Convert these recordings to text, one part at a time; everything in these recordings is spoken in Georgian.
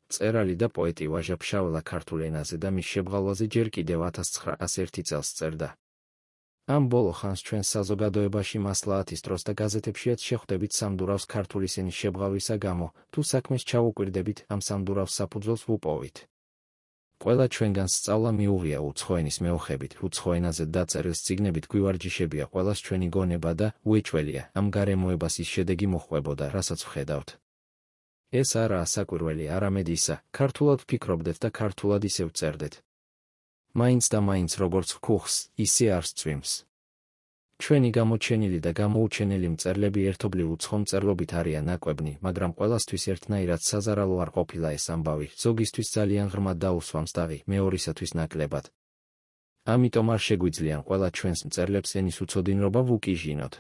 მწერალი და პოეტი ვაჟა ფშაველა ქართულ ენაზე და მის შებრალვაზე ჯერ კიდევ 1901 წელს წერდა. ამ ბოლო ხანს ჩვენ საზოგადოებაში მასლაათის დროს და გაზეთებშიაც შეხვდებით სამდურავს ქართული ენის შებრალვისა გამო, თუ საქმეს ჩავუკვირდებით, ამ სამდურავს საფუძველს ვუპოვით. ყველა ჩვენგანს სწავლა მიუღია უცხო ენის მეოხებით, უცხო ენაზე დაწერილ წიგნებით გვივარჯიშებია ყველას ჩვენი გონება და უეჭველია, ამ გარემოებას ის შედეგი მოჰყვებოდა, რასაც ვხედავთ. ეს არაა საკვირველი, არამედ ისა, ქართულად ვფიქრობდეთ და ქართულად ისე ვწერდეთ. მაინც და მაინც როგორც ვქუხს, ისე არს წვიმს. ჩვენი გამოჩენილი და გამოუჩენელი მწერლები ერთობლივ უცხო მწერლობით არიან ნაკვებნი, მაგრამ ყველასთვის ერთნაირად საზარალო არ ყოფილა ეს ამბავი, ზოგისთვის ძალიან ღრმად დაუსვამს დავი, მეორისათვის ნაკლებად. ამიტომ არ შეგვიძლიან ყველა ჩვენს მწერლებს ენის უცოდინრობა ვუკიჟინოთ.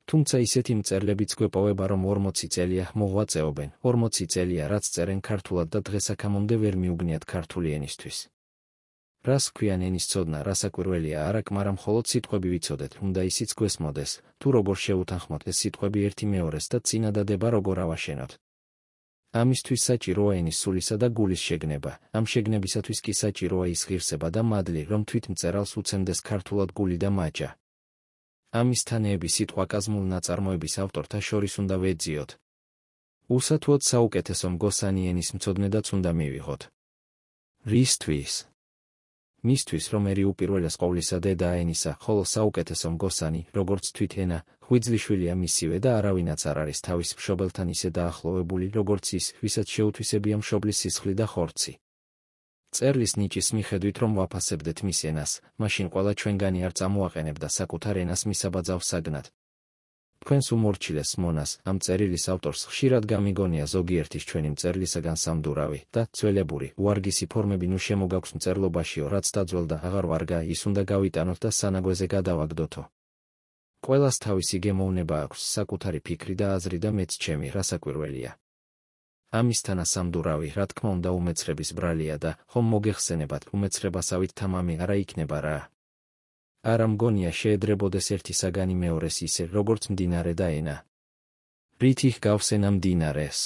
თუმცა ისეთი მწერლებიც გვეპოვება, რომ 40 წელია მოღვაწეობენ, 40 წელია რაც წერენ ქართულად და დღესაქამდე ვერ მიუგნიათ ქართული ენისთვის. რას ქვიან ენის ცოდნა, რასაკვირველია არაკ, მაგრამ მხოლოდ სიტყვები ვიცოდეთ, უნდა ისიც გვესმოდეს, თუ როგორ შევუთანხმოთ ეს სიტყვები ერთი მეორეს და წინადადება როგორ ავაშენოთ. ამისთვის საჭიროა ენის სულისა და გულის შეგნება, ამ შეგნებისათვის კი საჭიროა ის ღირსება და მადლი, რომ თვით მწერალს უცემდეს ქართულად გული და მაჯა. ამის თანეები სიტყვაკაზმულ ნაწარმოების ავტორთა შორის უნდა ვეძიოთ. უსათუოდ საუკეთესო მგოსანი ენის მცოდნედაც უნდა მივიღოთ. რისთვის? მისთვის, რომ ერი უპირველეს ყოვლისა დედაა ენისა, ხოლო საუკეთესო მგოსანი, როგორც თვით ენა, ღვიძლიშვილია მისივე და არავინაც არ არის თავის მშობელთან ისე დაახლოვებული, როგორც ის, ვისაც შეუთვისებია მშობლის სისხლი და ხორცი. წერლის ნიჭის მიხედვით რომ ვაფასებდეთ მის ენას, მაშინ ყველა ჩვენგანი არ წამოაყენებდა საკუთარ ენას მისაბაძავ საგნად. თქვენს უმორჩილეს მონას, ამ წერილის ავტორს ხშირად გამიგონია ზოგიერთის ჩვენი მწერლისაგან სამდურავი და ძველებური, უარგისი ფორმები ნუ შემოგაქვს მწერლობაშიო, რაც დაძველდა აღარ ვარგა, ის უნდა გავიტანოთ და სანაგვეზე გადავაგდოთო. ყველას თავისი გემოვნება აქვს, საკუთარი ფიქრი და აზრი და მეც ჩემი, რასაკვირველია. ამისთანა სამდურავი, რა თქმა უნდა უმეცრების ბრალია და ხომ მოგეხსენებათ, უმეცრებასავით თამამი არა იქნება რა. არა მგონია შეედრებოდეს ერთი საგანი მეორეს ისე, როგორც მდინარე და ენა. რით იხგავს ენა მდინარეს?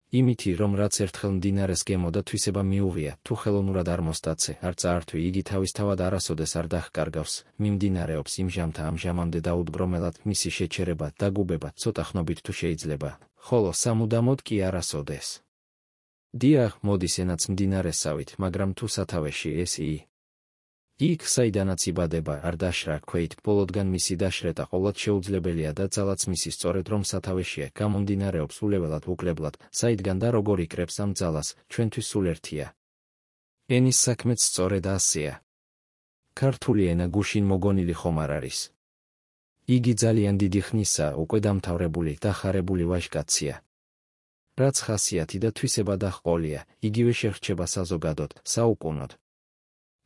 იმითი, რომ რაც ერთხელ მდინარეს გემოდა თვისება მიუღია, თუ ხელოვნურად არ მოსტაცე, არ წაართვი, იგი თავისთავად არასოდეს არ დახკარგავს, მიმდინარეობს იმჟამთა ამჟამამდე დაუდგრომელად, მისი შეჩერება, დაგუბება, ცოტა ხნობით თუ შეიძლება, ხოლო სამუდამოდ კი არასოდეს. დიახ, მოდის ენაც მდინარესავით, მაგრამ თუ სათავეში ესი. იქ საიდანაც იბადება, არ დაშრა, ქვeit, ბოლოდგან მისი დაშრეტა ყოვლად შეუძლებელია და ძალაც მისი სწორედ რომ სათავეშია, გამომდინარეობს ულეველად უკლებლად, საიდგან და როგორ იკრებს ამ ძალას, ჩვენთვის სულ ერთია. ენის საქმეც სწორედ ასეა. ქართული ენა გუშინ მოგონილი ხომ არ არის. იგი ძალიან დიდი ხნისაა, უკვე დამთავრებული, დახარებული ვაჟკაცია. რაც ხასიათი და თვისება დაჰყოლია, იგივე შეხრჩება საზოგადოდ, საუკუნოდ.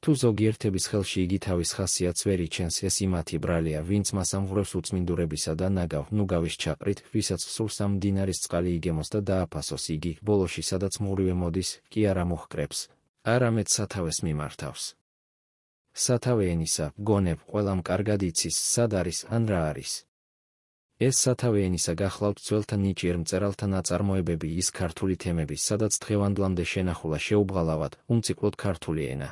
თუ ზოგიერთების ხელში იგი თავის ხასიათს ვერ იჩენს, ეს იმათი ბრალია, ვინც მას ამღვრევს უწმინდურებისა და ნაგავ, ნუგავის ჩაყრით, ვისაც სურს ამ მდინარის წყალი იგემოს და დააფასოს, იგი ბოლოში სადაც მღვრივე მოდის, კი არა მოჰკრებს, არამედ სათავეს მიმართავს. სათავე ენისა, გონებ, ყველამ კარგად იცის, სად არის, ან რა არის. ეს სათავე ენისა გახლავთ ძველთა ნიჭიერ მწერალთა ნაწარმოებები, ის ქართული თემები, სადაც დღევანდლამდე შენახულა შეუბღალავად, უმციკლოდ ქართული ენა.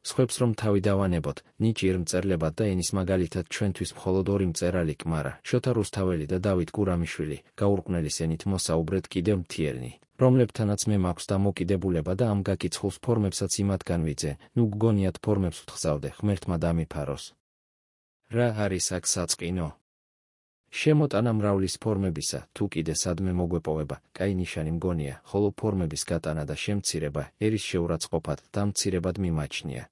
სხვებს რომ თავი დავანებოთ, ნიჭიერ მწერლებად და ენის მაგალითად ჩვენთვის მხოლოდ ორი მწერალი კმარა, შოთა რუსთაველი და დავით გურამიშვილი, გაურკვნელის ენით მოსაუბრეთ კიდევ მთიელნი, რომლებთანაც მე მაქვს დამოკიდებულება და ამ გაკიცხულს ფორმებსაც იმათგან ვიძე, ნუ გგონიათ ფორმებს ვთხზავდე, ღმერთმა დამიფაროს. რა არის აქ საწყინო? შემოტანა მრავლის ფორმებისა, თუ კიდე სადმე მოგვეპოვება, კაი ნიშანი მგონია, ხოლო ფორმების გატანა და შემცირება, ერის შეურაცხყოფად და მცირებად მიმაჩნია.